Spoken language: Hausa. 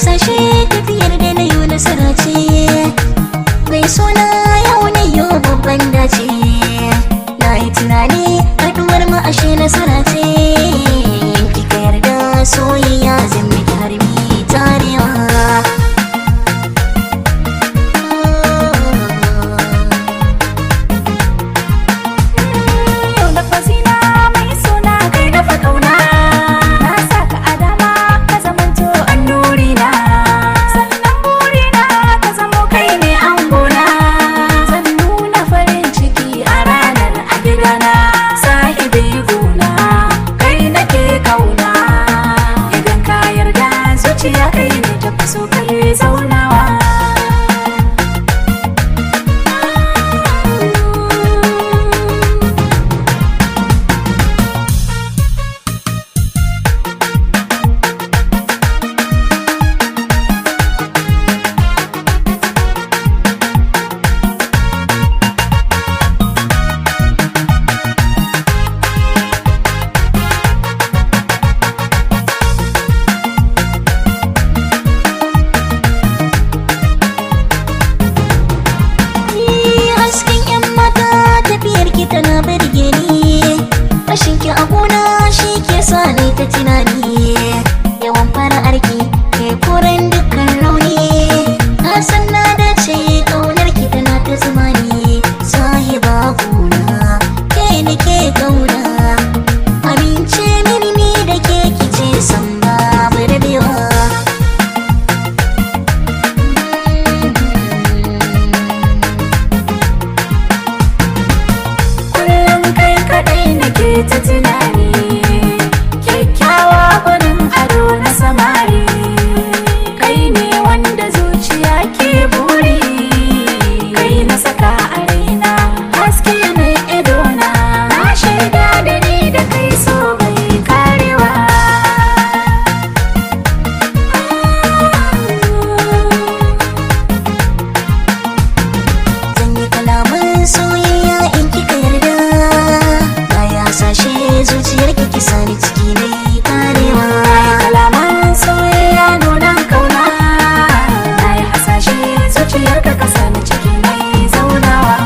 hasashe tafiyar da na yi nasara ce, mai suna yau na yi babban dace. Na yi tunani haduwar mu ashe nasara ce, kika yarda soyayya zan miki harbi tarewa. Tana birge ni, rashin ki a gona shi ke sa ni ta tunani. Yawan fara'arki ke koren dukkan rauni, na san na dace ƙaunar ki tana ta zama ni. Sahiba gona ke ni ke kauna, amince mini ni da ke kice san babu rabewa. Ta tunani kyakkyawa gwanin ado na samari, kai ne wanda zuciya ke buri, kai na saka a raina haske mai idona, na shaida da ni da kai so bai karewa. Zan yi kalaman soyayya in kika yarda, sashe zuciyar ki kisa ni ciki mai karewa. Kalaman soyayya nuna kauna, na yi hasashe zuciyar ka kasa ni ciki mai zaunawa.